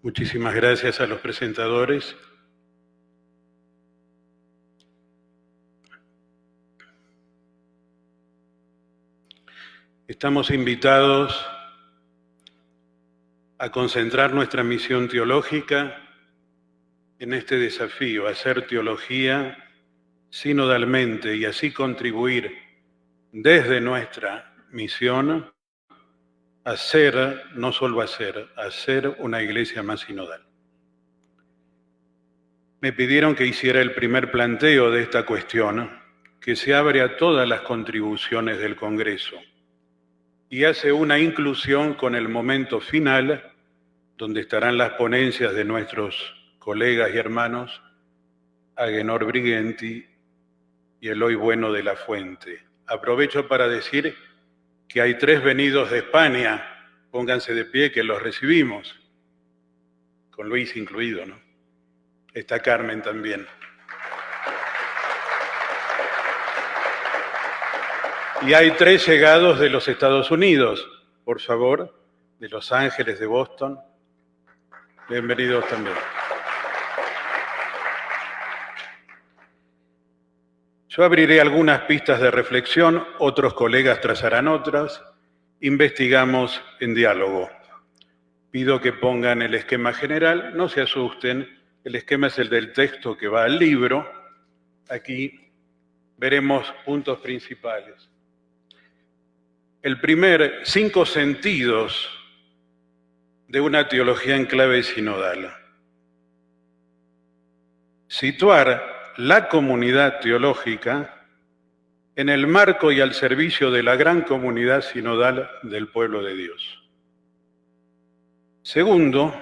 Muchísimas gracias a los presentadores. Estamos invitados a concentrar nuestra misión teológica en este desafío, hacer teología sinodalmente y así contribuir desde nuestra misión a ser, no solo a ser una iglesia más sinodal. Me pidieron que hiciera el primer planteo de esta cuestión, que se abre a todas las contribuciones del Congreso y hace una inclusión con el momento final, donde estarán las ponencias de nuestros colegas y hermanos Agenor Brighenti y Eloy Bueno de la Fuente. Aprovecho para decir que hay 3 venidos de España, pónganse de pie que los recibimos, con Luis incluido, ¿no? Está Carmen también. Y hay 3 llegados de los Estados Unidos, por favor, de Los Ángeles, de Boston. Bienvenidos también. Yo abriré algunas pistas de reflexión, otros colegas trazarán otras. Investigamos en diálogo. Pido que pongan el esquema general, no se asusten, el esquema es el del texto que va al libro. Aquí veremos puntos principales. El primer, 5 sentidos de una teología en clave sinodal. Situar la comunidad teológica en el marco y al servicio de la gran comunidad sinodal del pueblo de Dios. Segundo,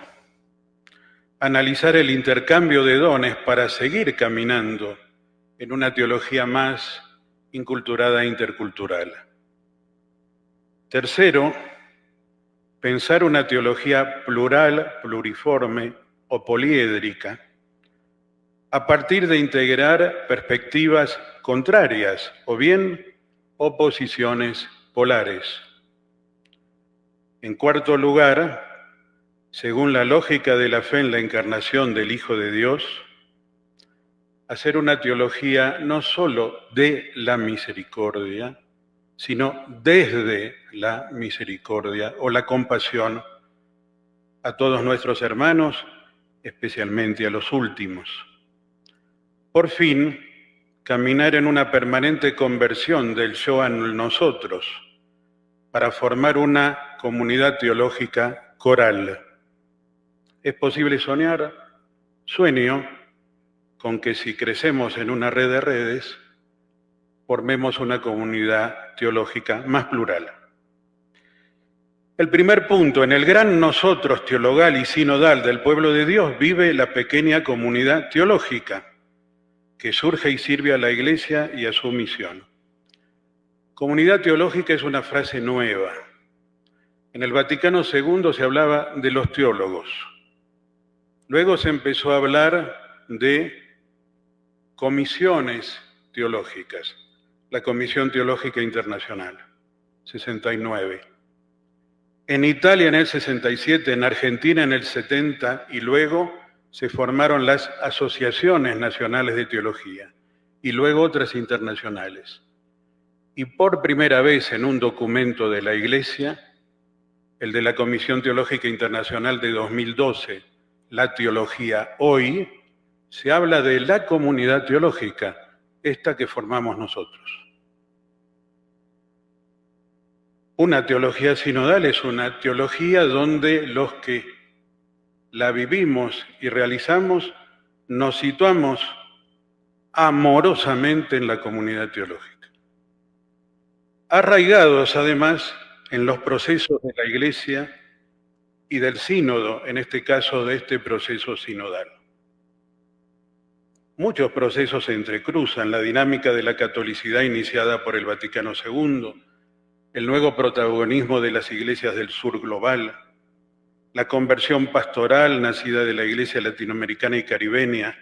analizar el intercambio de dones para seguir caminando en una teología más inculturada e intercultural. Tercero, pensar una teología plural, pluriforme o poliédrica a partir de integrar perspectivas contrarias o bien oposiciones polares. En cuarto lugar, según la lógica de la fe en la encarnación del Hijo de Dios, hacer una teología no solo de la misericordia, sino desde la misericordia o la compasión a todos nuestros hermanos, especialmente a los últimos. Por fin, caminar en una permanente conversión del yo al nosotros para formar una comunidad teológica coral. ¿Es posible soñar? Sueño con que si crecemos en una red de redes, formemos una comunidad teológica más plural. El primer punto, en el gran nosotros teologal y sinodal del pueblo de Dios vive la pequeña comunidad teológica que surge y sirve a la Iglesia y a su misión. Comunidad teológica es una frase nueva. En el Vaticano II se hablaba de los teólogos. Luego se empezó a hablar de comisiones teológicas. La Comisión Teológica Internacional, 69. En Italia en el 67, en Argentina en el 70 y luego se formaron las asociaciones nacionales de teología y luego otras internacionales. Y por primera vez en un documento de la Iglesia, el de la Comisión Teológica Internacional de 2012, La Teología Hoy, se habla de la comunidad teológica, esta que formamos nosotros. Una teología sinodal es una teología donde los que la vivimos y realizamos nos situamos amorosamente en la comunidad teológica. Arraigados además en los procesos de la Iglesia y del sínodo, en este caso de este proceso sinodal. Muchos procesos se entrecruzan, la dinámica de la catolicidad iniciada por el Vaticano II, el nuevo protagonismo de las iglesias del sur global, la conversión pastoral nacida de la Iglesia latinoamericana y caribeña,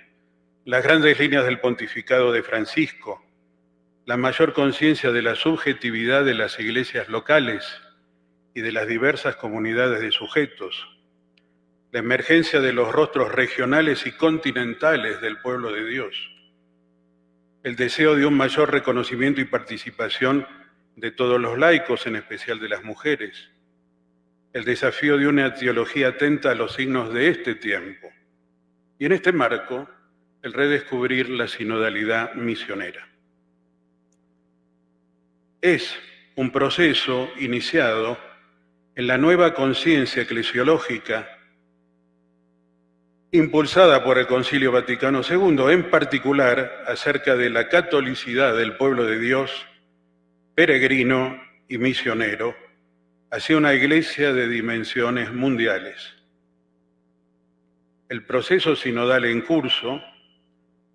las grandes líneas del pontificado de Francisco, la mayor conciencia de la subjetividad de las iglesias locales y de las diversas comunidades de sujetos, la emergencia de los rostros regionales y continentales del pueblo de Dios, el deseo de un mayor reconocimiento y participación de todos los laicos, en especial de las mujeres, el desafío de una teología atenta a los signos de este tiempo, y en este marco, el redescubrir la sinodalidad misionera. Es un proceso iniciado en la nueva conciencia eclesiológica impulsada por el Concilio Vaticano II, en particular acerca de la catolicidad del pueblo de Dios, peregrino y misionero, hacia una iglesia de dimensiones mundiales. El proceso sinodal en curso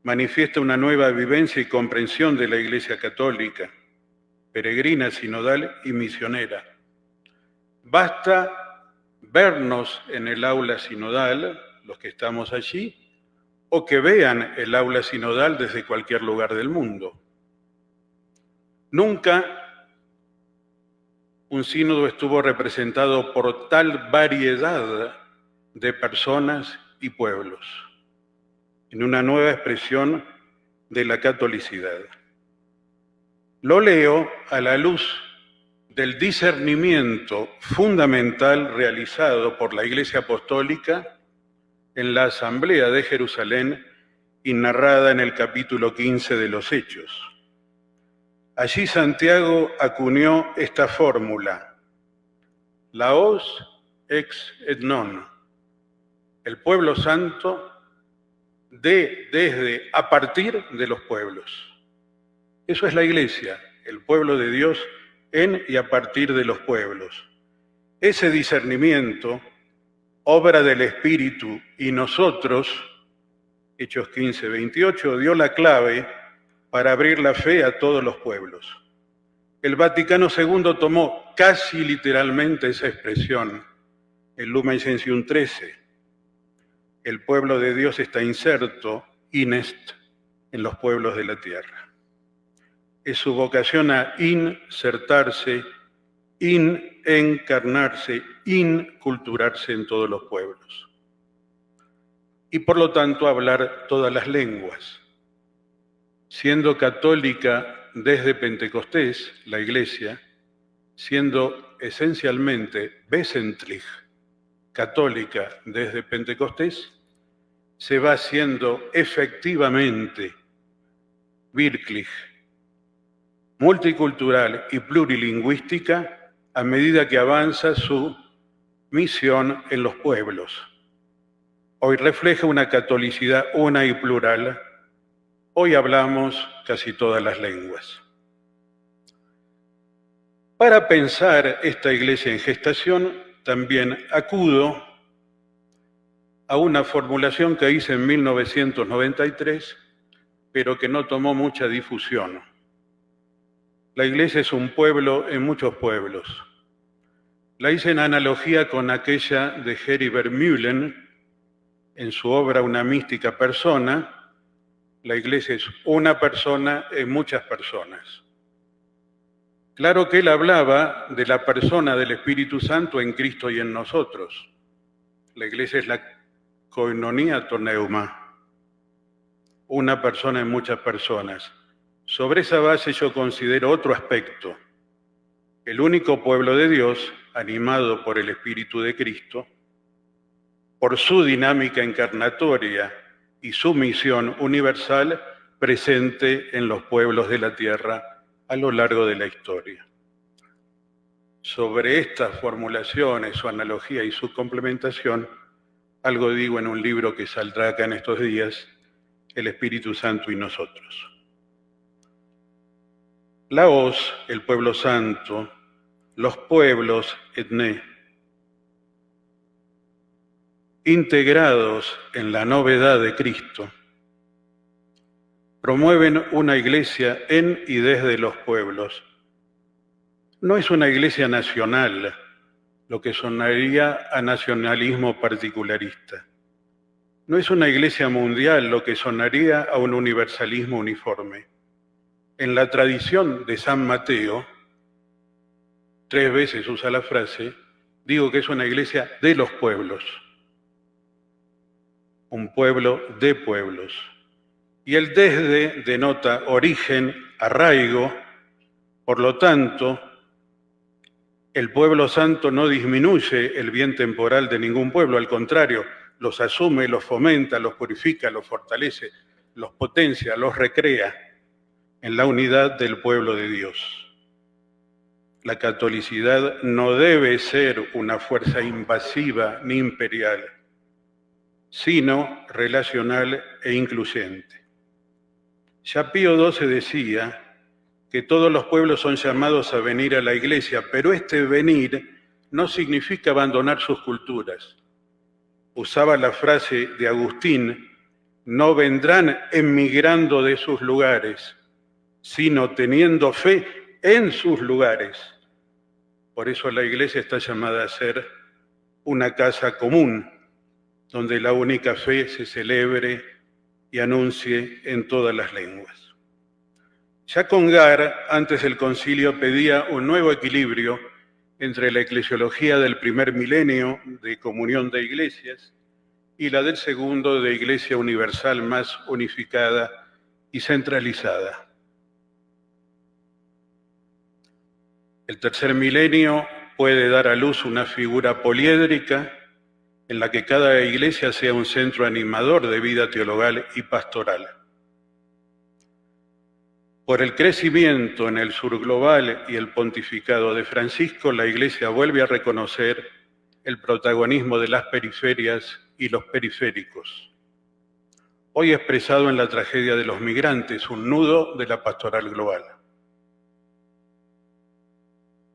manifiesta una nueva vivencia y comprensión de la Iglesia católica, peregrina, sinodal y misionera. Basta vernos en el aula sinodal, los que estamos allí, o que vean el aula sinodal desde cualquier lugar del mundo. Nunca un sínodo estuvo representado por tal variedad de personas y pueblos, en una nueva expresión de la catolicidad. Lo leo a la luz del discernimiento fundamental realizado por la Iglesia Apostólica en la Asamblea de Jerusalén y narrada en el capítulo 15 de los Hechos. Allí Santiago acuñó esta fórmula: laos ex et non, el pueblo santo desde, a partir de los pueblos. Eso es la Iglesia, el pueblo de Dios en y a partir de los pueblos. Ese discernimiento, obra del Espíritu, y nosotros, Hechos 15, 28, dio la clave para abrir la fe a todos los pueblos. El Vaticano II tomó casi literalmente esa expresión, el Lumen Gentium 13. El pueblo de Dios está inserto, inest, en los pueblos de la tierra. Es su vocación a insertarse, encarnarse, inculturarse en todos los pueblos. Y por lo tanto hablar todas las lenguas. Siendo católica desde Pentecostés, la Iglesia, siendo esencialmente wesentlich católica desde Pentecostés, se va haciendo efectivamente wirklich, multicultural y plurilingüística a medida que avanza su misión en los pueblos. Hoy refleja una catolicidad una y plural. Hoy hablamos casi todas las lenguas. Para pensar esta iglesia en gestación, también acudo a una formulación que hice en 1993, pero que no tomó mucha difusión. La iglesia es un pueblo en muchos pueblos. La hice en analogía con aquella de Heribert Mühlen en su obra Una mística persona. La iglesia es una persona en muchas personas. Claro que él hablaba de la persona del Espíritu Santo en Cristo y en nosotros. La iglesia es la koinonia to neuma, una persona en muchas personas. Sobre esa base yo considero otro aspecto. El único pueblo de Dios, animado por el Espíritu de Cristo, por su dinámica encarnatoria y su misión universal, presente en los pueblos de la tierra a lo largo de la historia. Sobre estas formulaciones, su analogía y su complementación, algo digo en un libro que saldrá acá en estos días, El Espíritu Santo y nosotros. Laos, el pueblo santo, los pueblos, etné, integrados en la novedad de Cristo, promueven una iglesia en y desde los pueblos. No es una iglesia nacional, lo que sonaría a nacionalismo particularista. No es una iglesia mundial, lo que sonaría a un universalismo uniforme. En la tradición de San Mateo, 3 veces usa la frase, digo que es una iglesia de los pueblos. un pueblo de pueblos. Y el desde denota origen, arraigo, por lo tanto, el pueblo santo no disminuye el bien temporal de ningún pueblo, al contrario, los asume, los fomenta, los purifica, los fortalece, los potencia, los recrea en la unidad del pueblo de Dios. La catolicidad no debe ser una fuerza invasiva ni imperial, sino relacional e incluyente. Ya Pío XII decía que todos los pueblos son llamados a venir a la Iglesia, pero este venir no significa abandonar sus culturas. Usaba la frase de Agustín: no vendrán emigrando de sus lugares, sino teniendo fe en sus lugares. Por eso la Iglesia está llamada a ser una casa común, donde la única fe se celebre y anuncie en todas las lenguas. Ya Congar, antes del concilio, pedía un nuevo equilibrio entre la eclesiología del primer milenio de comunión de iglesias y la del segundo de iglesia universal más unificada y centralizada. El tercer milenio puede dar a luz una figura poliédrica en la que cada iglesia sea un centro animador de vida teologal y pastoral. Por el crecimiento en el sur global y el pontificado de Francisco, la Iglesia vuelve a reconocer el protagonismo de las periferias y los periféricos, hoy expresado en la tragedia de los migrantes, un nudo de la pastoral global.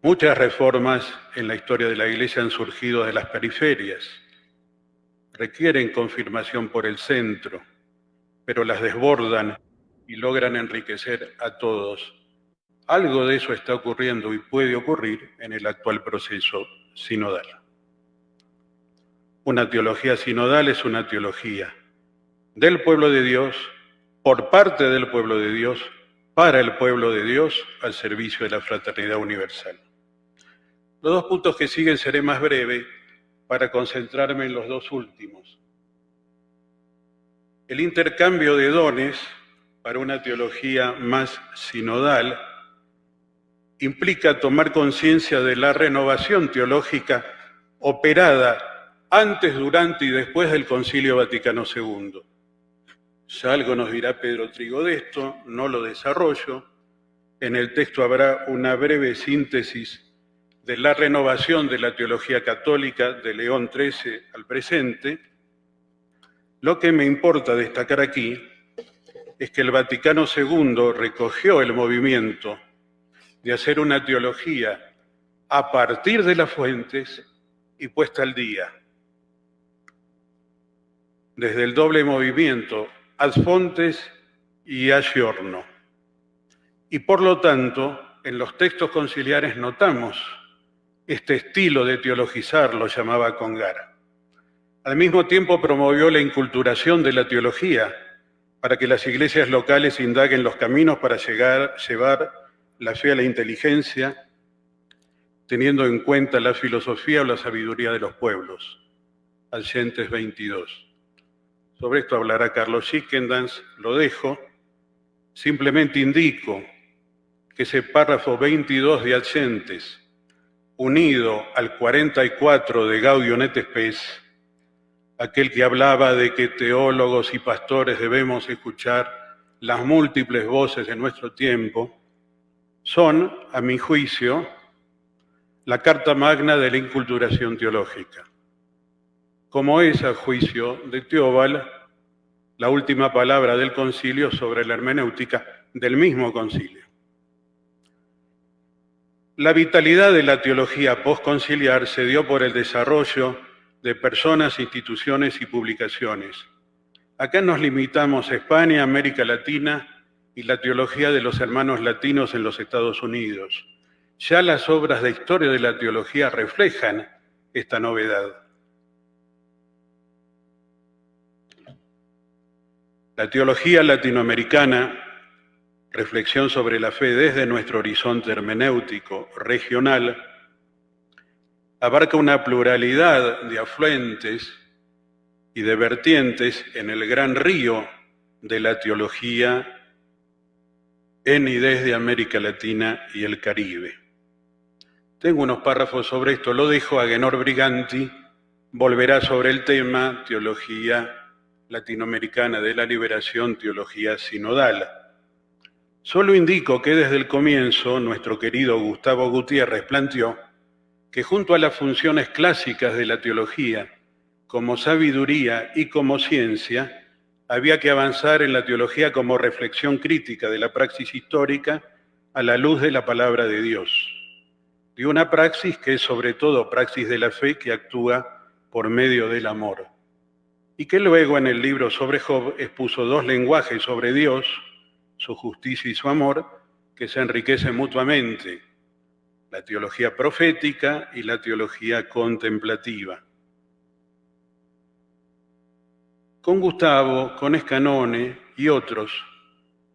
Muchas reformas en la historia de la Iglesia han surgido de las periferias, requieren confirmación por el centro, pero las desbordan y logran enriquecer a todos. Algo de eso está ocurriendo y puede ocurrir en el actual proceso sinodal. Una teología sinodal es una teología del pueblo de Dios, por parte del pueblo de Dios, para el pueblo de Dios, al servicio de la fraternidad universal. Los dos puntos que siguen seré más breve para concentrarme en los dos últimos. El intercambio de dones para una teología más sinodal implica tomar conciencia de la renovación teológica operada antes, durante y después del Concilio Vaticano II. Ya algo nos dirá Pedro Trigo de esto, no lo desarrollo. En el texto habrá una breve síntesis de la renovación de la teología católica de León XIII al presente. Lo que me importa destacar aquí es que el Vaticano II recogió el movimiento de hacer una teología a partir de las fuentes y puesta al día, desde el doble movimiento ad fontes y a giorno. Y por lo tanto, en los textos conciliares notamos este estilo de teologizar, lo llamaba Congar. Al mismo tiempo promovió la inculturación de la teología, para que las iglesias locales indaguen los caminos para llevar la fe a la inteligencia, teniendo en cuenta la filosofía o la sabiduría de los pueblos. Adyentes 22. Sobre esto hablará Carlos Schickendans, lo dejo. Simplemente indico que ese párrafo 22 de Adyentes, unido al 44 de Gaudium et Spes, aquel que hablaba de que teólogos y pastores debemos escuchar las múltiples voces de nuestro tiempo, son, a mi juicio, la carta magna de la inculturación teológica. Como es, a juicio de Teobal, la última palabra del concilio sobre la hermenéutica del mismo concilio. La vitalidad de la teología postconciliar se dio por el desarrollo de personas, instituciones y publicaciones. Acá nos limitamos a España, América Latina y la teología de los hermanos latinos en los Estados Unidos. Ya las obras de historia de la teología reflejan esta novedad. La teología latinoamericana, reflexión sobre la fe desde nuestro horizonte hermenéutico regional, abarca una pluralidad de afluentes y de vertientes en el gran río de la teología en y desde América Latina y el Caribe. Tengo unos párrafos sobre esto, lo dejo a Agenor Briganti, volverá sobre el tema teología latinoamericana de la liberación, teología sinodal. Solo indico que desde el comienzo nuestro querido Gustavo Gutiérrez planteó que junto a las funciones clásicas de la teología, como sabiduría y como ciencia, había que avanzar en la teología como reflexión crítica de la praxis histórica a la luz de la palabra de Dios, de una praxis que es sobre todo praxis de la fe que actúa por medio del amor, y que luego en el libro sobre Job expuso dos lenguajes sobre Dios, su justicia y su amor, que se enriquecen mutuamente, la teología profética y la teología contemplativa. Con Gustavo, con Scanone y otros,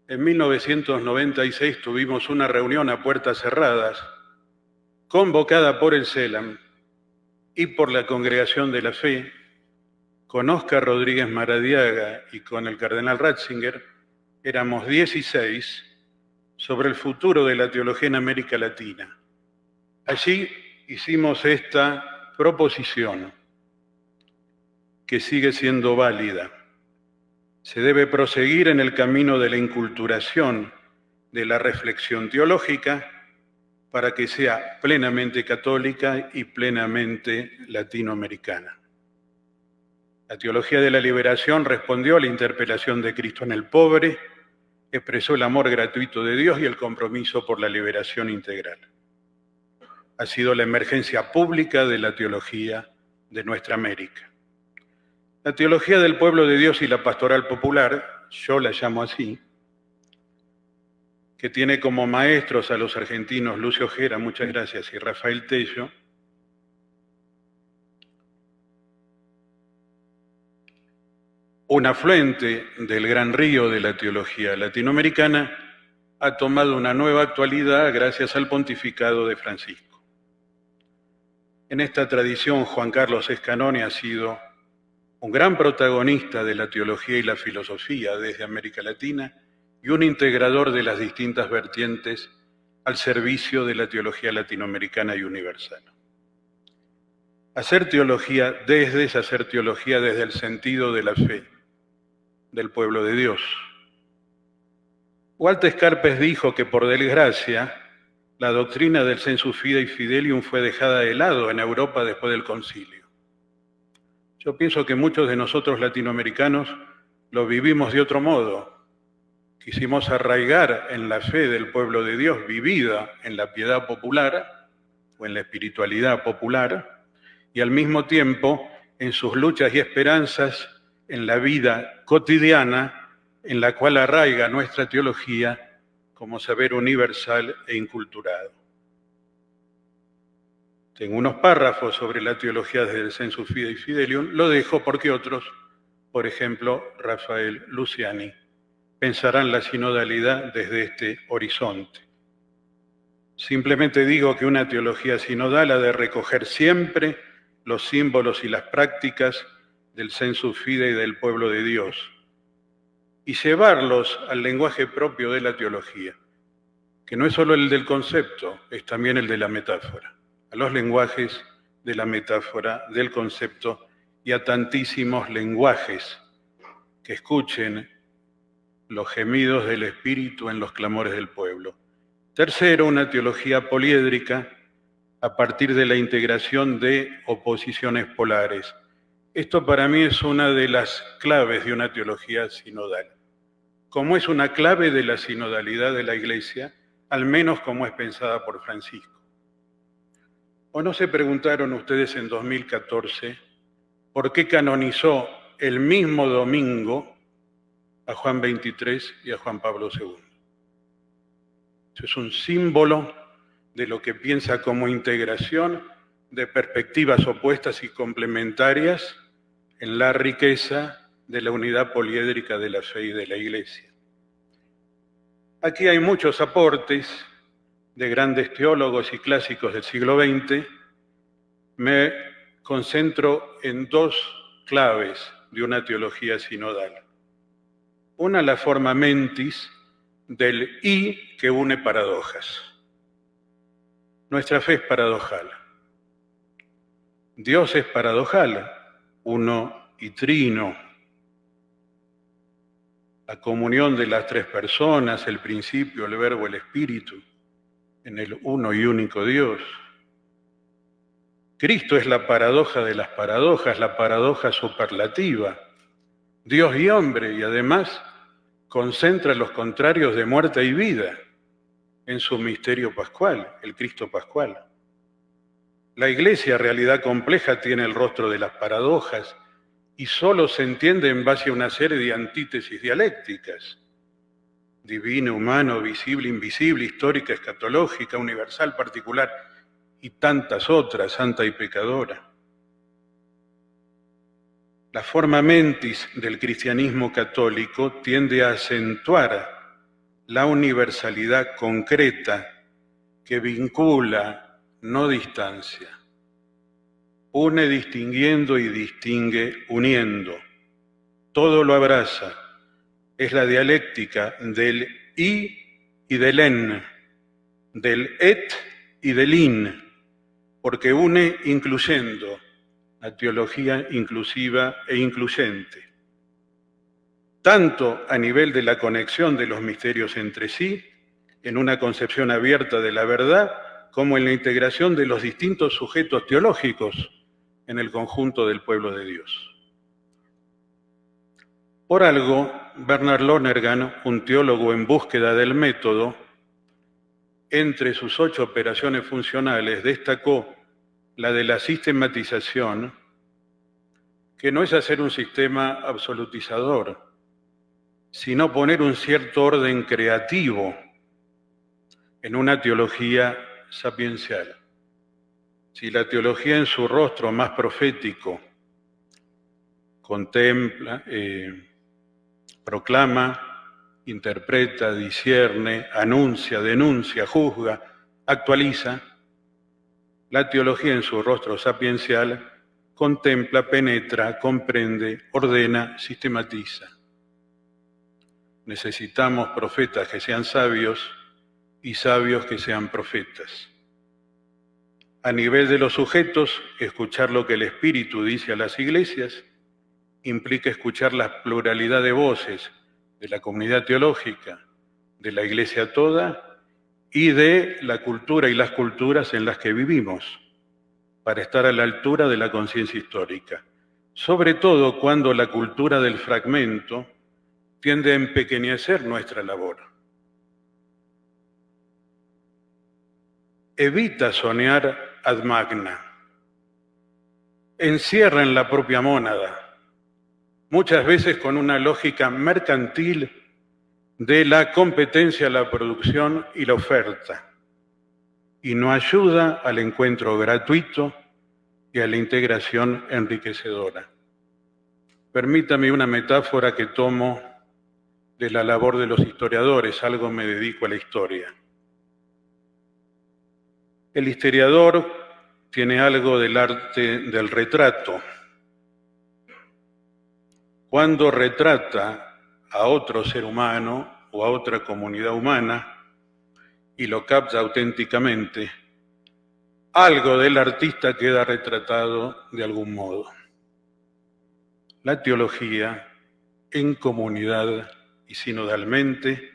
en 1996 tuvimos una reunión a puertas cerradas, convocada por el CELAM y por la Congregación de la Fe, con Óscar Rodríguez Maradiaga y con el cardenal Ratzinger, éramos 16, sobre el futuro de la teología en América Latina. Allí hicimos esta proposición, que sigue siendo válida. Se debe proseguir en el camino de la inculturación de la reflexión teológica para que sea plenamente católica y plenamente latinoamericana. La teología de la liberación respondió a la interpelación de Cristo en el pobre, expresó el amor gratuito de Dios y el compromiso por la liberación integral. Ha sido la emergencia pública de la teología de nuestra América. La teología del pueblo de Dios y la pastoral popular, yo la llamo así, que tiene como maestros a los argentinos Lucio Gera, muchas gracias, y Rafael Tello, un afluente del gran río de la teología latinoamericana, ha tomado una nueva actualidad gracias al pontificado de Francisco. En esta tradición, Juan Carlos Scanone ha sido un gran protagonista de la teología y la filosofía desde América Latina y un integrador de las distintas vertientes al servicio de la teología latinoamericana y universal. Hacer teología es hacer teología desde el sentido de la fe del pueblo de Dios. Walter Scarpes dijo que por desgracia la doctrina del sensus fidei fidelium fue dejada de lado en Europa después del concilio. Yo pienso que muchos de nosotros latinoamericanos lo vivimos de otro modo. Quisimos arraigar en la fe del pueblo de Dios vivida en la piedad popular o en la espiritualidad popular y al mismo tiempo en sus luchas y esperanzas en la vida cotidiana en la cual arraiga nuestra teología como saber universal e inculturado. Tengo unos párrafos sobre la teología desde el sensus fidei fidelium, lo dejo porque otros, por ejemplo, Rafael Luciani, pensarán la sinodalidad desde este horizonte. Simplemente digo que una teología sinodal ha de recoger siempre los símbolos y las prácticas del sensus fidei del pueblo de Dios y llevarlos al lenguaje propio de la teología, que no es solo el del concepto, es también el de la metáfora, a los lenguajes de la metáfora, del concepto y a tantísimos lenguajes que escuchen los gemidos del Espíritu en los clamores del pueblo. Tercero, una teología poliédrica a partir de la integración de oposiciones polares. Esto para mí es una de las claves de una teología sinodal. Como es una clave de la sinodalidad de la Iglesia, al menos como es pensada por Francisco. ¿O no se preguntaron ustedes en 2014 por qué canonizó el mismo domingo a Juan XXIII y a Juan Pablo II? Eso es un símbolo de lo que piensa como integración de perspectivas opuestas y complementarias en la riqueza de la unidad poliédrica de la fe y de la Iglesia. Aquí hay muchos aportes de grandes teólogos y clásicos del siglo XX. Me concentro en dos claves. de una teología sinodal. Una, la forma mentis del y que une paradojas. Nuestra fe es paradojal. Dios es paradojal, uno y trino. La comunión de las tres personas, el principio, el verbo, el espíritu, en el uno y único Dios. Cristo es la paradoja de las paradojas, la paradoja superlativa. Dios y hombre, y además concentra los contrarios de muerte y vida en su misterio pascual, el Cristo pascual. La Iglesia, realidad compleja, tiene el rostro de las paradojas y solo se entiende en base a una serie de antítesis dialécticas: divino, humano, visible, invisible, histórica, escatológica, universal, particular, y tantas otras, santa y pecadora. La forma mentis del cristianismo católico tiende a acentuar la universalidad concreta que vincula, no distancia. Une distinguiendo y distingue uniendo. Todo lo abraza. Es la dialéctica del y del en, del et y del in, porque une incluyendo, la teología inclusiva e incluyente, tanto a nivel de la conexión de los misterios entre sí, en una concepción abierta de la verdad, como en la integración de los distintos sujetos teológicos en el conjunto del pueblo de Dios. Por algo, Bernard Lonergan, un teólogo en búsqueda del método, entre sus 8 operaciones funcionales destacó la de la sistematización, que no es hacer un sistema absolutizador, sino poner un cierto orden creativo en una teología sapiencial. Si la teología en su rostro más profético contempla, proclama, interpreta, discierne, anuncia, denuncia, juzga, actualiza, la teología en su rostro sapiencial contempla, penetra, comprende, ordena, sistematiza. Necesitamos profetas que sean sabios y sabios que sean profetas. A nivel de los sujetos, escuchar lo que el Espíritu dice a las iglesias implica escuchar la pluralidad de voces de la comunidad teológica, de la iglesia toda y de la cultura y las culturas en las que vivimos, para estar a la altura de la conciencia histórica, sobre todo cuando la cultura del fragmento tiende a empequeñecer nuestra labor. Evita soñar ad magna. Encierra en la propia mónada, muchas veces con una lógica mercantil de la competencia, la producción y la oferta, y no ayuda al encuentro gratuito y a la integración enriquecedora. Permítame una metáfora que tomo de la labor de los historiadores, algo me dedico a la historia. El historiador tiene algo del arte del retrato. Cuando retrata a otro ser humano o a otra comunidad humana y lo capta auténticamente, algo del artista queda retratado de algún modo. La teología, en comunidad y sinodalmente,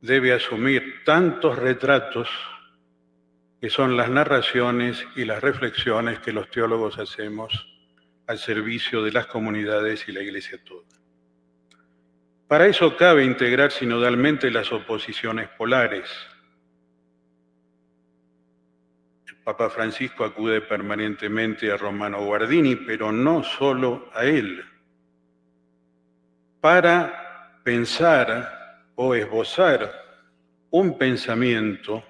debe asumir tantos retratos que son las narraciones y las reflexiones que los teólogos hacemos al servicio de las comunidades y la Iglesia toda. Para eso cabe integrar sinodalmente las oposiciones polares. El Papa Francisco acude permanentemente a Romano Guardini, pero no solo a él, para pensar o esbozar un pensamiento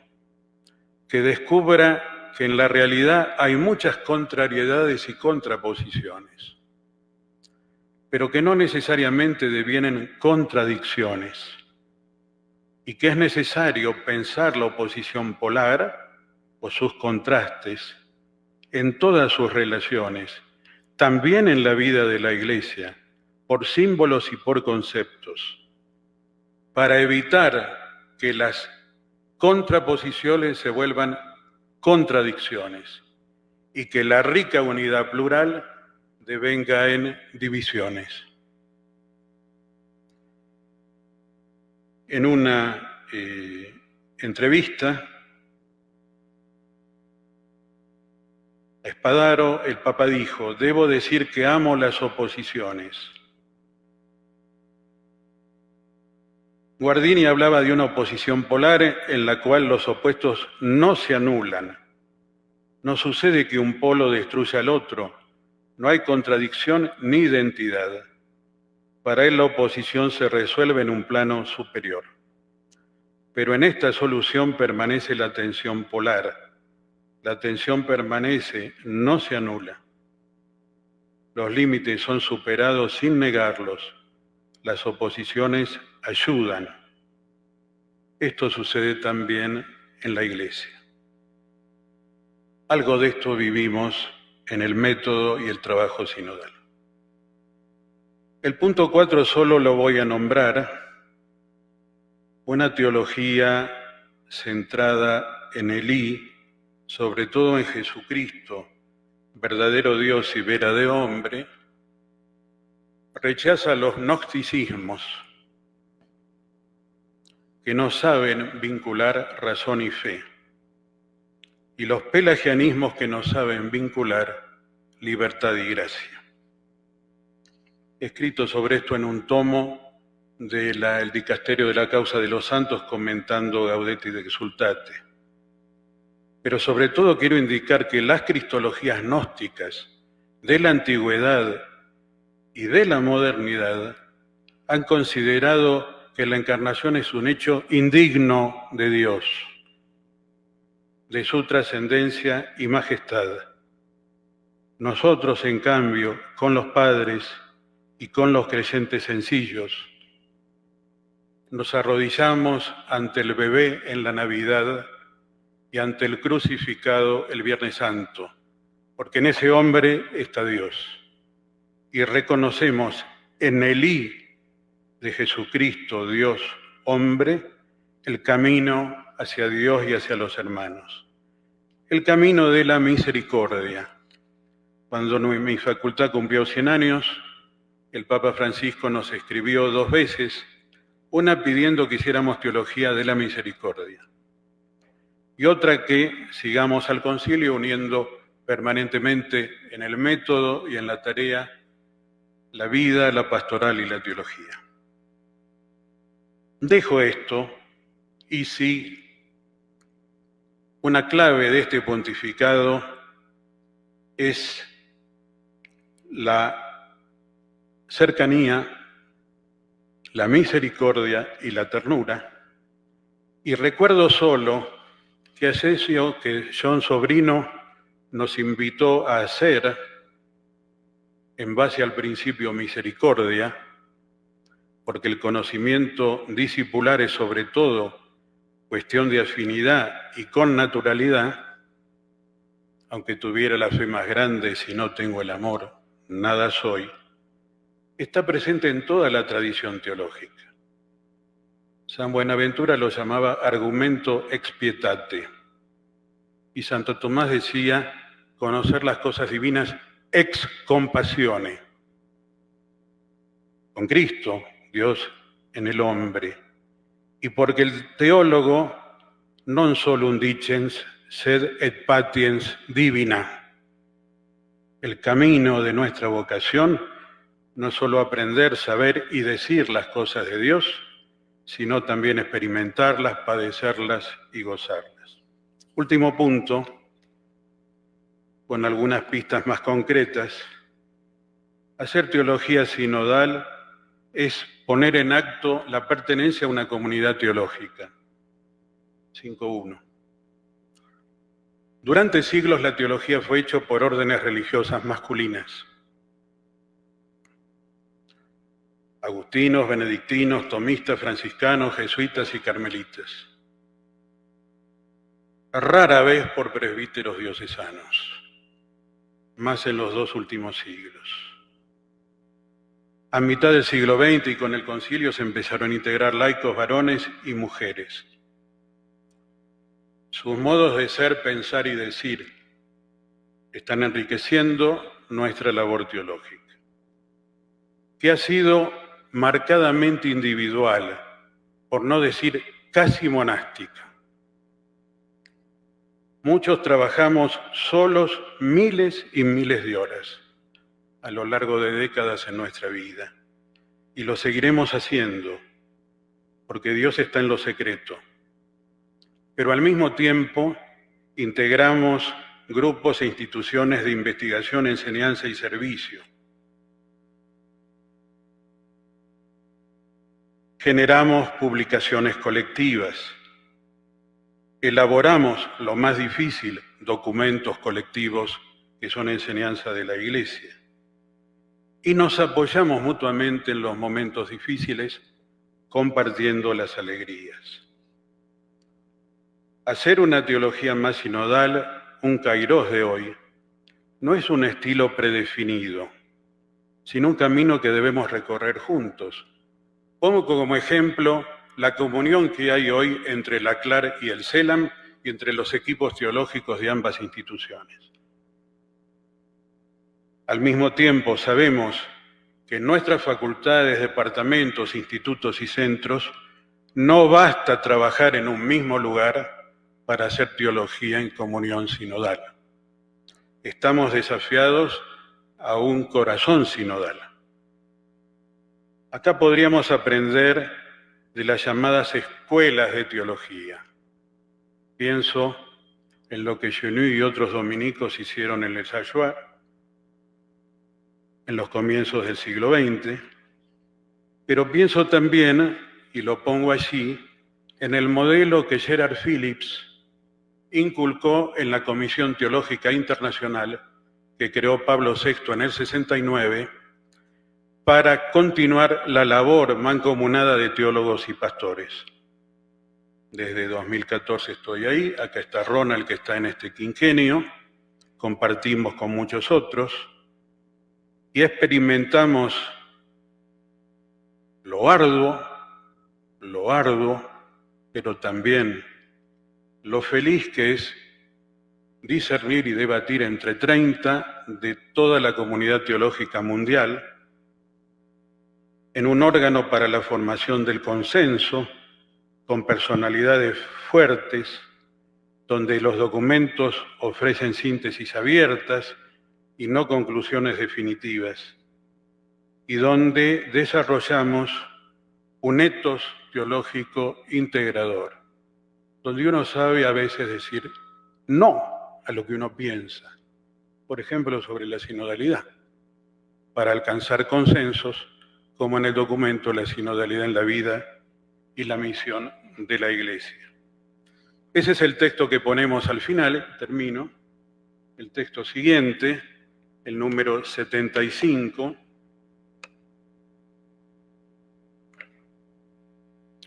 que descubra que en la realidad hay muchas contrariedades y contraposiciones, pero que no necesariamente devienen contradicciones, y que es necesario pensar la oposición polar o sus contrastes en todas sus relaciones, también en la vida de la Iglesia, por símbolos y por conceptos, para evitar que las contraposiciones se vuelvan contradicciones y que la rica unidad plural devenga en divisiones. En una entrevista a Spadaro, el Papa dijo: «Debo decir que amo las oposiciones». Guardini hablaba de una oposición polar en la cual los opuestos no se anulan. No sucede que un polo destruya al otro. No hay contradicción ni identidad. Para él la oposición se resuelve en un plano superior. Pero en esta solución permanece la tensión polar. La tensión permanece, no se anula. Los límites son superados sin negarlos. Las oposiciones ayudan. Esto sucede también en la Iglesia. Algo de esto vivimos en el método y el trabajo sinodal. El punto 4 solo lo voy a nombrar: una teología centrada en Elí, sobre todo en Jesucristo, verdadero Dios y vera de hombre, rechaza los gnosticismos que no saben vincular razón y fe, y los pelagianismos que no saben vincular libertad y gracia. He escrito sobre esto en un tomo del Dicasterio de la Causa de los Santos, comentando Gaudete et Exsultate. Pero sobre todo quiero indicar que las cristologías gnósticas de la antigüedad y de la modernidad han considerado que la encarnación es un hecho indigno de Dios, de su trascendencia y majestad. Nosotros, en cambio, con los padres y con los creyentes sencillos, nos arrodillamos ante el bebé en la Navidad y ante el crucificado el Viernes Santo, porque en ese hombre está Dios. Y reconocemos en Elí de Jesucristo, Dios, hombre, el camino hacia Dios y hacia los hermanos. El camino de la misericordia. Cuando mi facultad cumplió 100 años, el Papa Francisco nos escribió 2 veces, una pidiendo que hiciéramos teología de la misericordia y otra que sigamos al concilio uniendo permanentemente en el método y en la tarea la vida, la pastoral y la teología. Dejo esto y sí, una clave de este pontificado es la cercanía, la misericordia y la ternura. Y recuerdo solo que aquello que John Sobrino nos invitó a hacer en base al principio misericordia, porque el conocimiento discipular es sobre todo cuestión de afinidad y con naturalidad. Aunque tuviera la fe más grande, si no tengo el amor, nada soy, está presente en toda la tradición teológica. San Buenaventura lo llamaba argumento ex pietate. Y Santo Tomás decía conocer las cosas divinas ex compassione. Con Cristo, Dios en el hombre. Y porque el teólogo non solum dicens, sed et patiens divina. El camino de nuestra vocación no es solo aprender, saber y decir las cosas de Dios, sino también experimentarlas, padecerlas y gozarlas. Último punto, con algunas pistas más concretas. Hacer teología sinodal es poner en acto la pertenencia a una comunidad teológica. 5.1. Durante siglos la teología fue hecha por órdenes religiosas masculinas. Agustinos, benedictinos, tomistas, franciscanos, jesuitas y carmelitas. Rara vez por presbíteros diocesanos. más en los 2 últimos siglos. A mitad del siglo XX y con el concilio se empezaron a integrar laicos varones y mujeres. Sus modos de ser, pensar y decir están enriqueciendo nuestra labor teológica, que ha sido marcadamente individual, por no decir casi monástica. Muchos trabajamos solos miles y miles de horas a lo largo de décadas en nuestra vida, y lo seguiremos haciendo, porque Dios está en lo secreto. Pero al mismo tiempo integramos grupos e instituciones de investigación, enseñanza y servicio. Generamos publicaciones colectivas. Elaboramos lo más difícil, documentos colectivos que son enseñanza de la Iglesia. Y nos apoyamos mutuamente en los momentos difíciles, compartiendo las alegrías. Hacer una teología más sinodal, un kairós de hoy, no es un estilo predefinido, sino un camino que debemos recorrer juntos. Pongo como ejemplo la comunión que hay hoy entre la CLAR y el CELAM y entre los equipos teológicos de ambas instituciones. Al mismo tiempo sabemos que en nuestras facultades, departamentos, institutos y centros no basta trabajar en un mismo lugar para hacer teología en comunión sinodal. Estamos desafiados a un corazón sinodal. Acá podríamos aprender de las llamadas escuelas de teología. Pienso en lo que Chenu y otros dominicos hicieron en el Sayoar, en los comienzos del siglo XX, pero pienso también, y lo pongo allí, en el modelo que Gerard Phillips inculcó en la Comisión Teológica Internacional que creó Pablo VI en el 69 para continuar la labor mancomunada de teólogos y pastores. Desde 2014 estoy ahí, acá está Ronald que está en este quinquenio, compartimos con muchos otros y experimentamos lo arduo, pero también lo feliz que es discernir y debatir entre 30 de toda la comunidad teológica mundial en un órgano para la formación del consenso, con personalidades fuertes, donde los documentos ofrecen síntesis abiertas y no conclusiones definitivas, y donde desarrollamos un etos teológico integrador, donde uno sabe a veces decir no a lo que uno piensa, por ejemplo, sobre la sinodalidad, para alcanzar consensos, como en el documento La sinodalidad en la vida y la misión de la Iglesia. Ese es el texto que ponemos al final, termino, el texto siguiente, el número 75.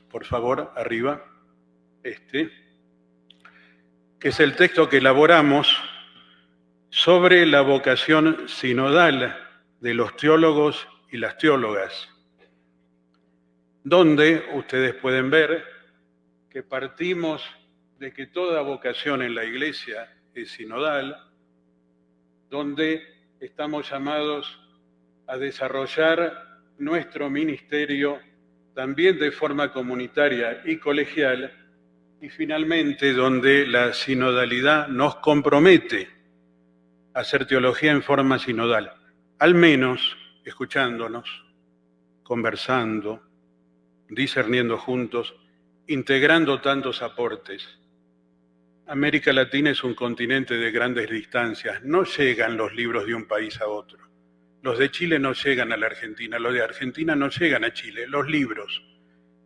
Por favor, arriba, que es el texto que elaboramos sobre la vocación sinodal de los teólogos y las teólogas, donde ustedes pueden ver que partimos de que toda vocación en la Iglesia es sinodal, donde estamos llamados a desarrollar nuestro ministerio también de forma comunitaria y colegial, y finalmente donde la sinodalidad nos compromete a hacer teología en forma sinodal, al menos escuchándonos, conversando, discerniendo juntos, integrando tantos aportes. América Latina es un continente de grandes distancias, no llegan los libros de un país a otro. Los de Chile no llegan a la Argentina, los de Argentina no llegan a Chile, los libros,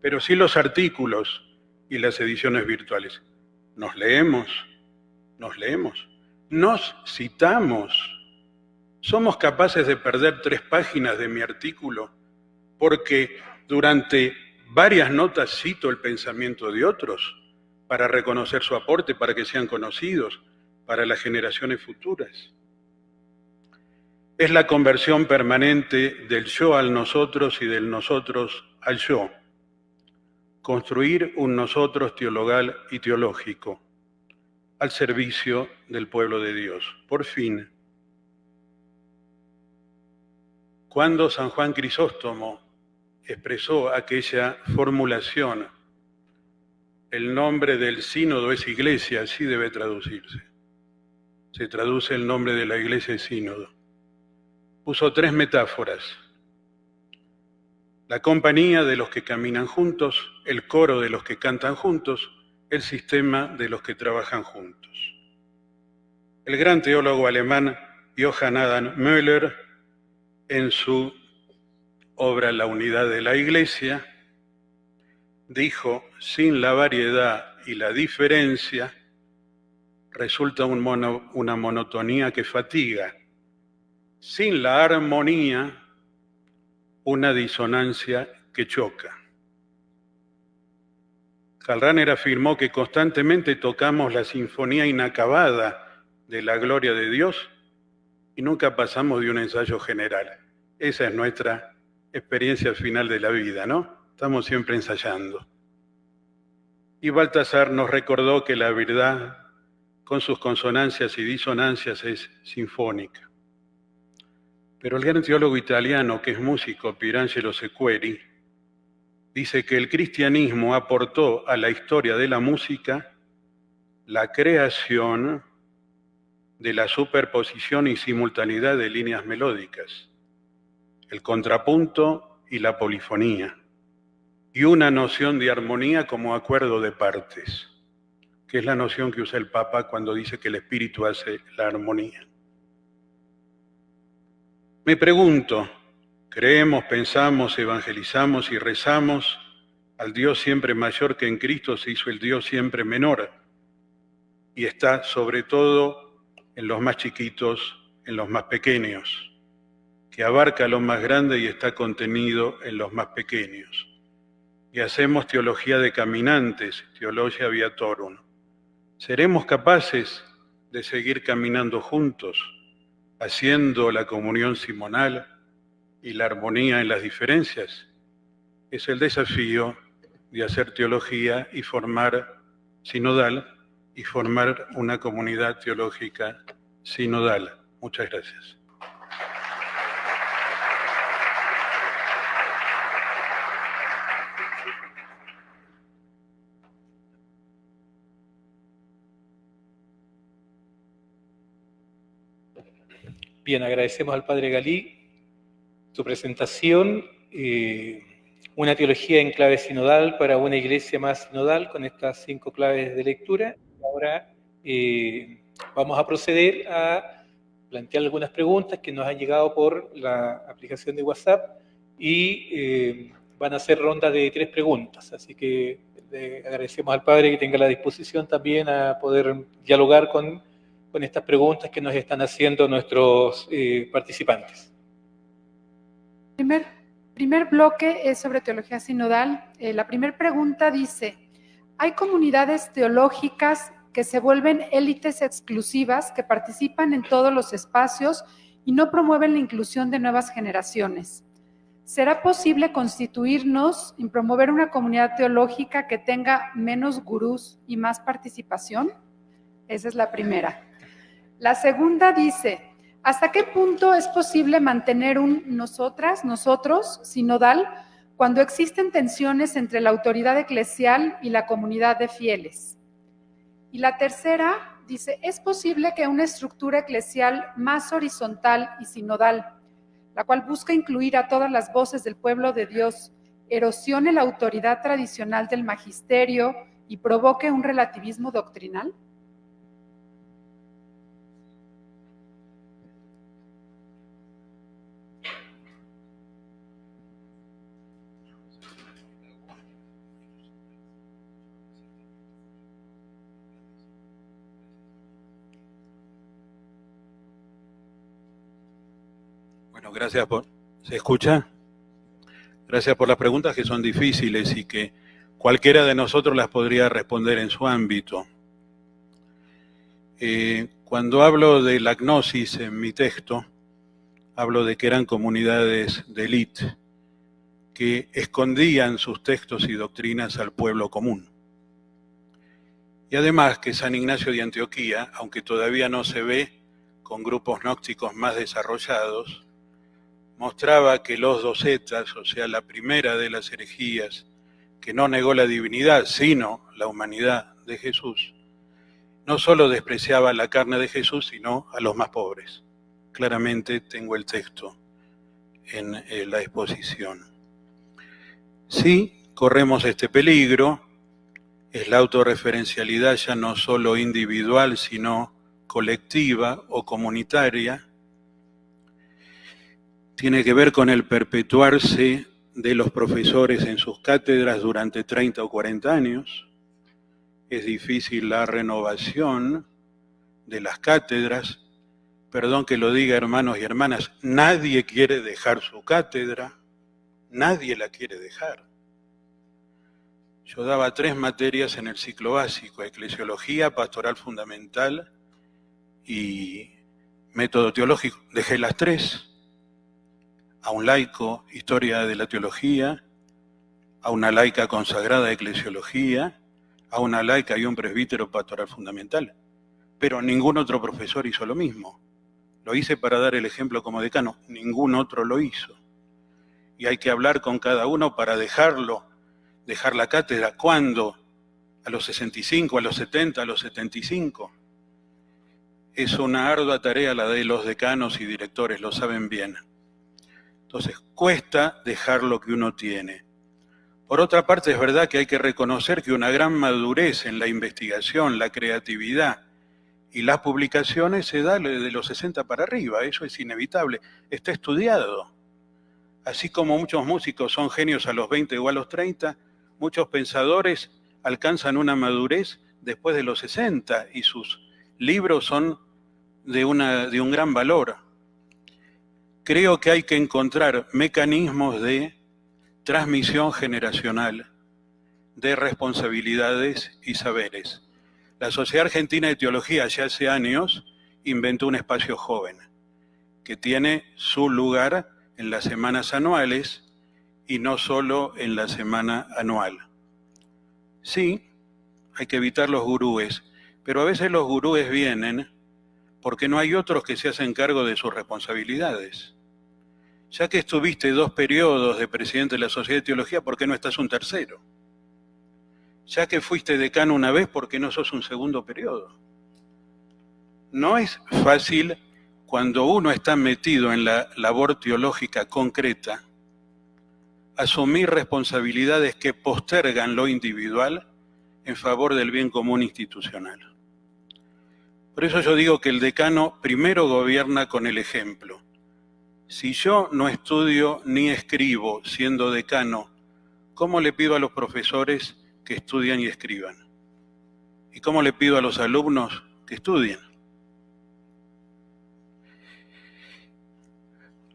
pero sí los artículos y las ediciones virtuales. Nos leemos, nos citamos. ¿Somos capaces de perder 3 páginas de mi artículo porque durante varias notas cito el pensamiento de otros para reconocer su aporte, para que sean conocidos, para las generaciones futuras? Es la conversión permanente del yo al nosotros y del nosotros al yo. Construir un nosotros teologal y teológico al servicio del pueblo de Dios. Por fin, cuando San Juan Crisóstomo expresó aquella formulación, el nombre del sínodo es iglesia, así debe traducirse. Se traduce el nombre de la iglesia es sínodo. Puso 3 metáforas: la compañía de los que caminan juntos, el coro de los que cantan juntos, el sistema de los que trabajan juntos. El gran teólogo alemán Johann Adam Müller, en su obra La unidad de la Iglesia, dijo: sin la variedad y la diferencia resulta una monotonía que fatiga, sin la armonía una disonancia que choca. Karl Rahner afirmó que constantemente tocamos la sinfonía inacabada de la gloria de Dios y nunca pasamos de un ensayo general. Esa es nuestra experiencia final de la vida, ¿no? Estamos siempre ensayando. Y Baltasar nos recordó que la verdad, con sus consonancias y disonancias, es sinfónica. Pero el gran teólogo italiano, que es músico, Pierangelo Sequeri, dice que el cristianismo aportó a la historia de la música la creación de la superposición y simultaneidad de líneas melódicas, el contrapunto y la polifonía, y una noción de armonía como acuerdo de partes, que es la noción que usa el Papa cuando dice que el Espíritu hace la armonía. Me pregunto, creemos, pensamos, evangelizamos y rezamos al Dios siempre mayor que en Cristo se hizo el Dios siempre menor, y está sobre todo en los más chiquitos, en los más pequeños, que abarca lo más grande y está contenido en los más pequeños. Y hacemos teología de caminantes, Theologia Viatorum. ¿Seremos capaces de seguir caminando juntos, haciendo la comunión simonal y la armonía en las diferencias? Es el desafío de hacer teología y formar sinodal y formar una comunidad teológica sinodal. Muchas gracias. Bien, agradecemos al Padre Galí su presentación, una teología en clave sinodal para una iglesia más sinodal, con estas 5 claves de lectura. Ahora vamos a proceder a plantear algunas preguntas que nos han llegado por la aplicación de WhatsApp y van a ser rondas de 3 preguntas, así que le agradecemos al Padre que tenga la disposición también a poder dialogar con estas preguntas que nos están haciendo nuestros participantes. Primer bloque es sobre teología sinodal. La primera pregunta dice: ¿hay comunidades teológicas que se vuelven élites exclusivas, que participan en todos los espacios y no promueven la inclusión de nuevas generaciones? ¿Será posible constituirnos y promover una comunidad teológica que tenga menos gurús y más participación? Esa es la primera. La segunda dice: ¿hasta qué punto es posible mantener un nosotros, sinodal, cuando existen tensiones entre la autoridad eclesial y la comunidad de fieles? Y la tercera dice: ¿es posible que una estructura eclesial más horizontal y sinodal, la cual busca incluir a todas las voces del pueblo de Dios, erosione la autoridad tradicional del magisterio y provoque un relativismo doctrinal? Bueno, gracias por... ¿Se escucha? Gracias por las preguntas, que son difíciles y que cualquiera de nosotros las podría responder en su ámbito. Cuando hablo de la gnosis en mi texto, hablo de que eran comunidades de élite que escondían sus textos y doctrinas al pueblo común. Y además que San Ignacio de Antioquía, aunque todavía no se ve con grupos gnósticos más desarrollados, mostraba que los docetas, o sea, la primera de las herejías, que no negó la divinidad, sino la humanidad de Jesús, no solo despreciaba la carne de Jesús, sino a los más pobres. Claramente tengo el texto en la exposición. Sí, corremos este peligro, es la autorreferencialidad ya no solo individual, sino colectiva o comunitaria. Tiene que ver con el perpetuarse de los profesores en sus cátedras durante 30 o 40 años. Es difícil la renovación de las cátedras. Perdón que lo diga, hermanos y hermanas, nadie quiere dejar su cátedra, nadie la quiere dejar. Yo daba 3 materias en el ciclo básico: eclesiología, pastoral fundamental y método teológico. Dejé las 3. A un laico, historia de la teología; a una laica consagrada, eclesiología; a una laica y un presbítero, pastoral fundamental. Pero ningún otro profesor hizo lo mismo. Lo hice para dar el ejemplo como decano, ningún otro lo hizo. Y hay que hablar con cada uno para dejar la cátedra. ¿Cuándo? ¿A los 65, a los 70, a los 75? Es una ardua tarea la de los decanos y directores, lo saben bien. Entonces, cuesta dejar lo que uno tiene. Por otra parte, es verdad que hay que reconocer que una gran madurez en la investigación, la creatividad y las publicaciones se da de los 60 para arriba. Eso es inevitable, está estudiado. Así como muchos músicos son genios a los 20 o a los 30, muchos pensadores alcanzan una madurez después de los 60 y sus libros son de un gran valor. Creo que hay que encontrar mecanismos de transmisión generacional de responsabilidades y saberes. La Sociedad Argentina de Teología ya hace años inventó un espacio joven que tiene su lugar en las semanas anuales y no solo en la semana anual. Sí, hay que evitar los gurúes, pero a veces los gurúes vienen porque no hay otros que se hacen cargo de sus responsabilidades. Ya que estuviste 2 periodos de presidente de la Sociedad de Teología, ¿por qué no estás un tercero? Ya que fuiste decano una vez, ¿por qué no sos un segundo periodo? No es fácil, cuando uno está metido en la labor teológica concreta, asumir responsabilidades que postergan lo individual en favor del bien común institucional. Por eso yo digo que el decano primero gobierna con el ejemplo. Si yo no estudio ni escribo siendo decano, ¿cómo le pido a los profesores que estudian y escriban? ¿Y cómo le pido a los alumnos que estudien?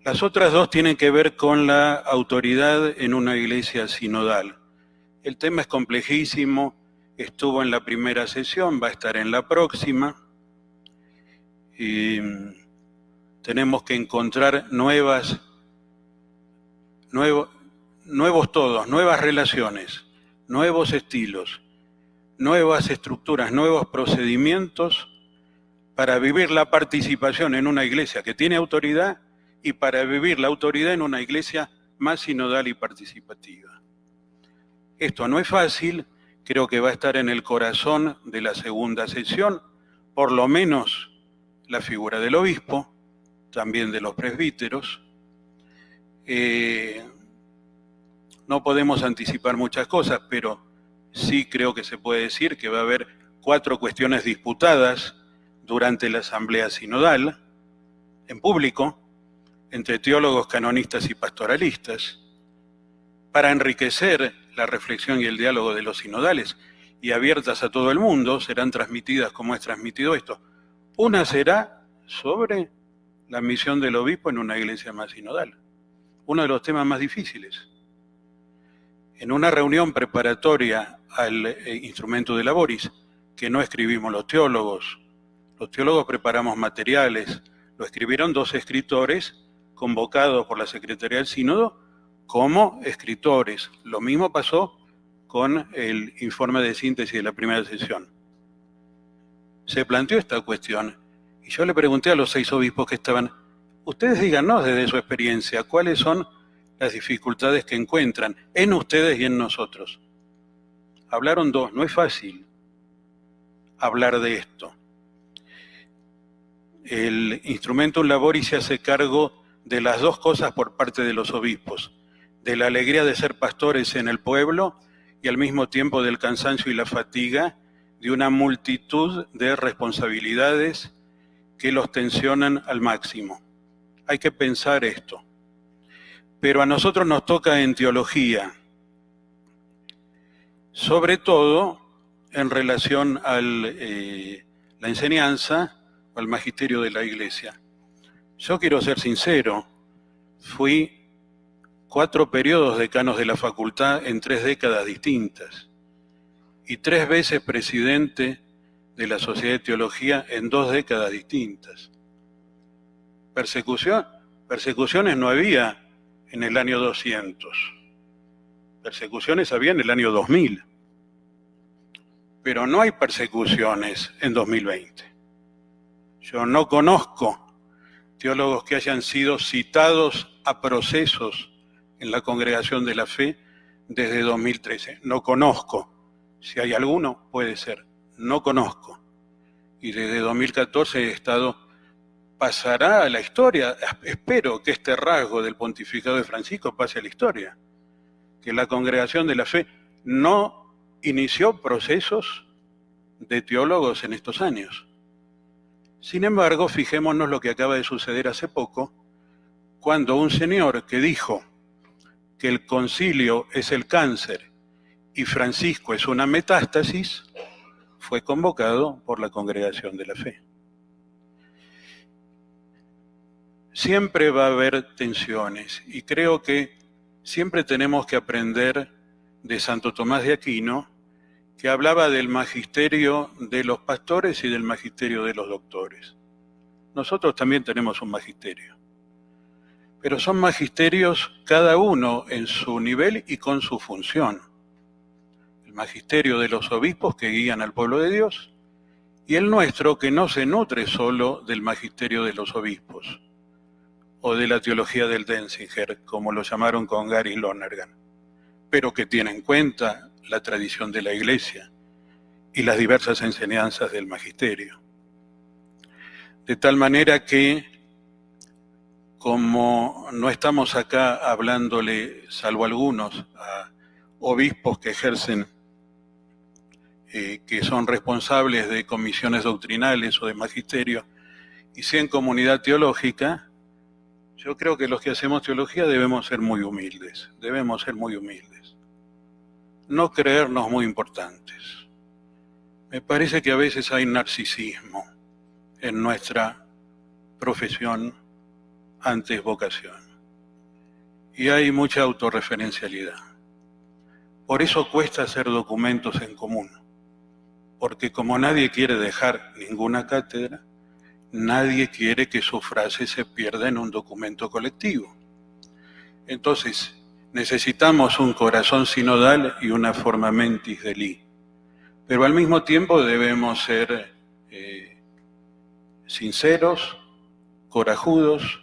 Las otras 2 tienen que ver con la autoridad en una iglesia sinodal. El tema es complejísimo, estuvo en la primera sesión, va a estar en la próxima. Y tenemos que encontrar nuevos todos, nuevas relaciones, nuevos estilos, nuevas estructuras, nuevos procedimientos para vivir la participación en una iglesia que tiene autoridad y para vivir la autoridad en una iglesia más sinodal y participativa. Esto no es fácil, creo que va a estar en el corazón de la segunda sesión, por lo menos la figura del obispo, también de los presbíteros. No podemos anticipar muchas cosas, pero sí creo que se puede decir que va a haber 4 cuestiones disputadas durante la asamblea sinodal, en público, entre teólogos, canonistas y pastoralistas, para enriquecer la reflexión y el diálogo de los sinodales, y abiertas a todo el mundo, serán transmitidas como es transmitido esto. Una será sobre la misión del obispo en una iglesia más sinodal, uno de los temas más difíciles. En una reunión preparatoria al instrumento de Laboris, que no escribimos los teólogos preparamos materiales, lo escribieron 2 escritores convocados por la Secretaría del Sínodo como escritores. Lo mismo pasó con el informe de síntesis de la primera sesión. Se planteó esta cuestión y yo le pregunté a los 6 obispos que estaban, ustedes díganos desde su experiencia cuáles son las dificultades que encuentran en ustedes y en nosotros. Hablaron 2, no es fácil hablar de esto. El Instrumentum Laboris se hace cargo de las 2 cosas por parte de los obispos, de la alegría de ser pastores en el pueblo y al mismo tiempo del cansancio y la fatiga de una multitud de responsabilidades que los tensionan al máximo. Hay que pensar esto. Pero a nosotros nos toca en teología, sobre todo en relación a la enseñanza, al magisterio de la Iglesia. Yo quiero ser sincero, fui 4 periodos decanos de la facultad en 3 décadas distintas y 3 veces presidente de la Sociedad de Teología en 2 décadas distintas. Persecuciones no había en el año 200. Persecuciones había en el año 2000. Pero no hay persecuciones en 2020. Yo no conozco teólogos que hayan sido citados a procesos en la Congregación de la Fe desde 2013. No conozco. Si hay alguno, puede ser. No conozco. Y desde 2014 he estado, pasará a la historia. Espero que este rasgo del pontificado de Francisco pase a la historia. Que la Congregación de la Fe no inició procesos de teólogos en estos años. Sin embargo, fijémonos lo que acaba de suceder hace poco, cuando un señor que dijo que el concilio es el cáncer y Francisco es una metástasis, fue convocado por la Congregación de la Fe. Siempre va a haber tensiones y creo que siempre tenemos que aprender de Santo Tomás de Aquino, que hablaba del magisterio de los pastores y del magisterio de los doctores. Nosotros también tenemos un magisterio, pero son magisterios cada uno en su nivel y con su función. El magisterio de los obispos que guían al pueblo de Dios y el nuestro que no se nutre solo del magisterio de los obispos o de la teología del Denzinger, como lo llamaron con Gary Lonergan, pero que tiene en cuenta la tradición de la Iglesia y las diversas enseñanzas del magisterio. De tal manera que, como no estamos acá hablándole, salvo algunos, a obispos que ejercen, que son responsables de comisiones doctrinales o de magisterio, y sí en comunidad teológica, yo creo que los que hacemos teología debemos ser muy humildes, no creernos muy importantes. Me parece que a veces hay narcisismo en nuestra profesión antes vocación. Y hay mucha autorreferencialidad. Por eso cuesta hacer documentos en común. Porque como nadie quiere dejar ninguna cátedra, nadie quiere que su frase se pierda en un documento colectivo. Entonces, necesitamos un corazón sinodal y una forma mentis deli. Pero al mismo tiempo debemos ser sinceros, corajudos,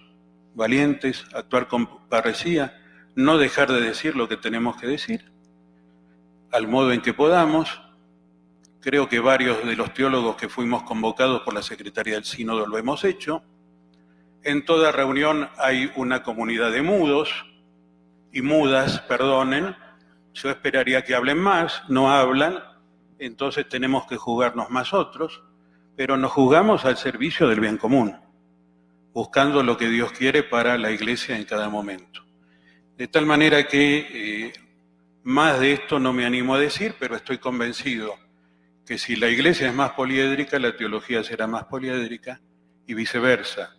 valientes, actuar con parresía, no dejar de decir lo que tenemos que decir, al modo en que podamos. Creo que varios de los teólogos que fuimos convocados por la Secretaría del Sínodo lo hemos hecho. En toda reunión hay una comunidad de mudos y mudas, perdonen. Yo esperaría que hablen más, no hablan, entonces tenemos que jugarnos más otros, pero nos jugamos al servicio del bien común, buscando lo que Dios quiere para la Iglesia en cada momento. De tal manera que más de esto no me animo a decir, pero estoy convencido que si la Iglesia es más poliédrica, la teología será más poliédrica y viceversa.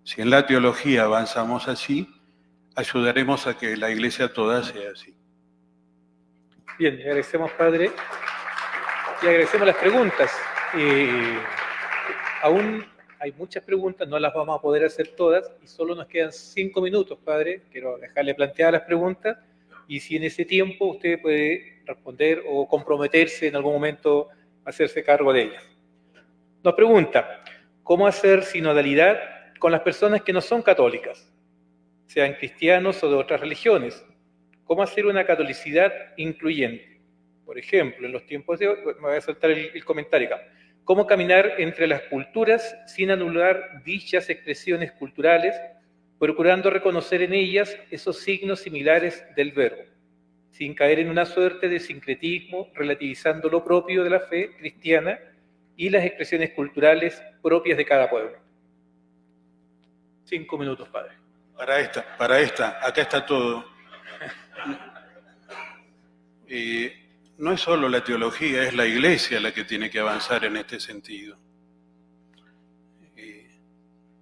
Si en la teología avanzamos así, ayudaremos a que la Iglesia toda sea así. Bien, agradecemos, Padre, y agradecemos las preguntas. Aún hay muchas preguntas, no las vamos a poder hacer todas y solo nos quedan 5 minutos, padre. Quiero dejarle planteadas las preguntas y si en ese tiempo usted puede responder o comprometerse en algún momento a hacerse cargo de ellas. Nos pregunta, ¿cómo hacer sinodalidad con las personas que no son católicas, sean cristianos o de otras religiones? ¿Cómo hacer una catolicidad incluyente? Por ejemplo, en los tiempos de hoy, me voy a saltar el comentario acá. ¿Cómo caminar entre las culturas sin anular dichas expresiones culturales, procurando reconocer en ellas esos signos similares del verbo, sin caer en una suerte de sincretismo, relativizando lo propio de la fe cristiana y las expresiones culturales propias de cada pueblo? 5 minutos, padre. Para esta, acá está todo. No es solo la teología, es la Iglesia la que tiene que avanzar en este sentido.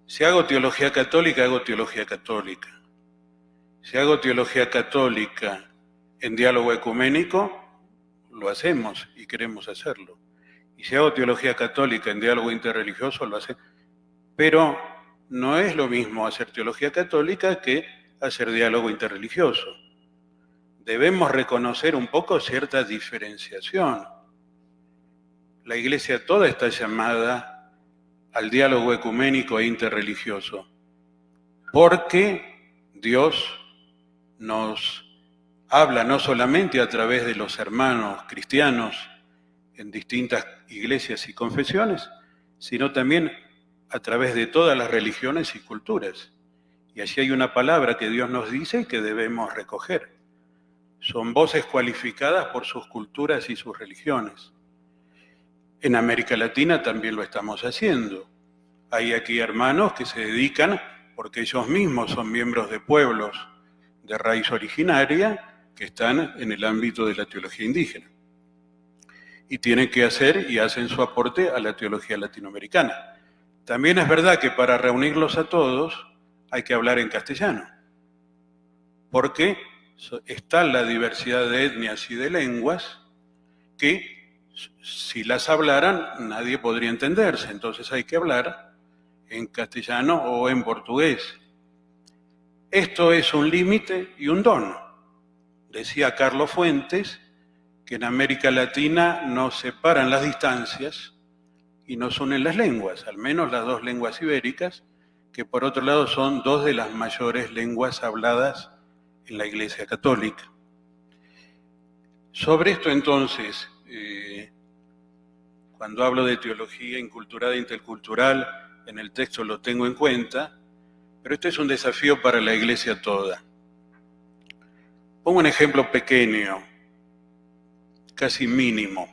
Si hago teología católica, hago teología católica. Si hago teología católica en diálogo ecuménico, lo hacemos y queremos hacerlo. Y si hago teología católica en diálogo interreligioso, lo hacemos. Pero no es lo mismo hacer teología católica que hacer diálogo interreligioso. Debemos reconocer un poco cierta diferenciación. La Iglesia toda está llamada al diálogo ecuménico e interreligioso, porque Dios nos habla no solamente a través de los hermanos cristianos en distintas iglesias y confesiones, sino también a través de todas las religiones y culturas. Y allí hay una palabra que Dios nos dice y que debemos recoger. Son voces cualificadas por sus culturas y sus religiones. En América Latina también lo estamos haciendo. Hay aquí hermanos que se dedican, porque ellos mismos son miembros de pueblos de raíz originaria, que están en el ámbito de la teología indígena. Y tienen que hacer y hacen su aporte a la teología latinoamericana. También es verdad que para reunirlos a todos hay que hablar en castellano, porque está la diversidad de etnias y de lenguas que si las hablaran nadie podría entenderse, entonces hay que hablar en castellano o en portugués. Esto es un límite y un don. Decía Carlos Fuentes que en América Latina nos separan las distancias y nos unen las lenguas, al menos las dos lenguas ibéricas, que por otro lado son dos de las mayores lenguas habladas en la Iglesia Católica. Sobre esto entonces, cuando hablo de teología inculturada e intercultural, en el texto lo tengo en cuenta, pero este es un desafío para la Iglesia toda. Pongo un ejemplo pequeño, casi mínimo.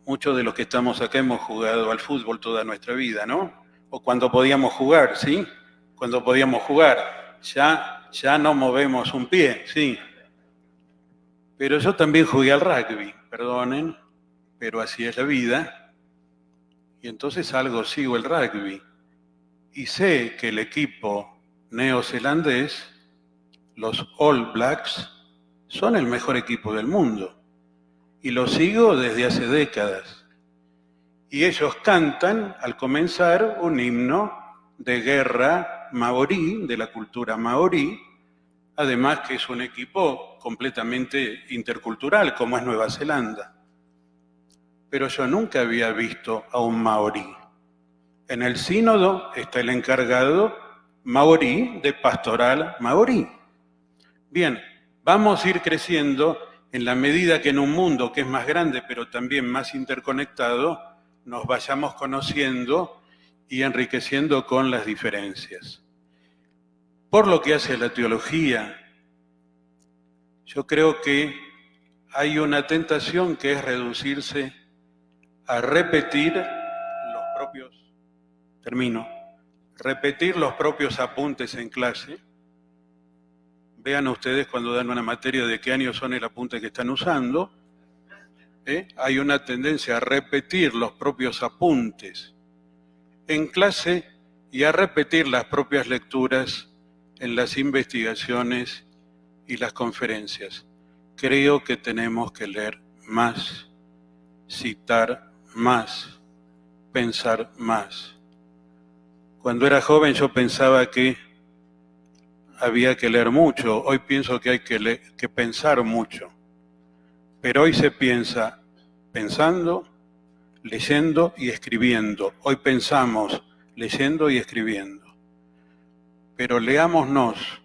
Muchos de los que estamos acá hemos jugado al fútbol toda nuestra vida, ¿no? O cuando podíamos jugar, ¿sí? Cuando podíamos jugar, ya no movemos un pie, ¿sí? Pero yo también jugué al rugby, perdonen, pero así es la vida. Y entonces sigo el rugby. Y sé que el equipo neozelandés, los All Blacks, son el mejor equipo del mundo. Y lo sigo desde hace décadas. Y ellos cantan, al comenzar, un himno de guerra maorí, de la cultura maorí, además que es un equipo completamente intercultural, como es Nueva Zelanda. Pero yo nunca había visto a un maorí. En el sínodo está el encargado maorí de pastoral maorí. Bien, vamos a ir creciendo en la medida que en un mundo que es más grande, pero también más interconectado, nos vayamos conociendo y enriqueciendo con las diferencias. Por lo que hace a la teología, yo creo que hay una tentación que es reducirse a repetir los propios apuntes en clase. Vean ustedes cuando dan una materia de qué año son el apunte que están usando. Hay una tendencia a repetir los propios apuntes en clase y a repetir las propias lecturas en las investigaciones y las conferencias. Creo que tenemos que leer más, citar más, pensar más. Cuando era joven yo pensaba que había que leer mucho, hoy pienso que hay que pensar mucho. Pero hoy se piensa pensando, leyendo y escribiendo. Hoy pensamos leyendo y escribiendo. Pero leámonos,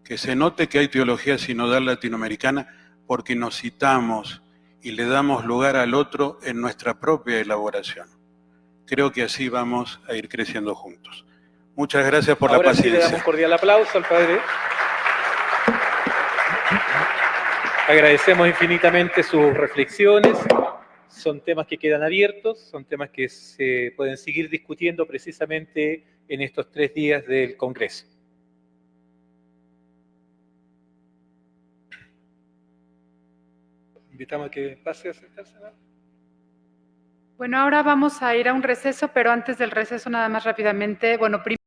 que se note que hay teología sinodal latinoamericana porque nos citamos y le damos lugar al otro en nuestra propia elaboración. Creo que así vamos a ir creciendo juntos. Muchas gracias por la paciencia. Ahora sí le damos un cordial aplauso al padre. Agradecemos infinitamente sus reflexiones. Son temas que quedan abiertos, son temas que se pueden seguir discutiendo precisamente en estos 3 días del Congreso. Invitamos a que pase a sentarse, ¿no? Bueno, ahora vamos a ir a un receso, pero antes del receso nada más rápidamente, bueno, primero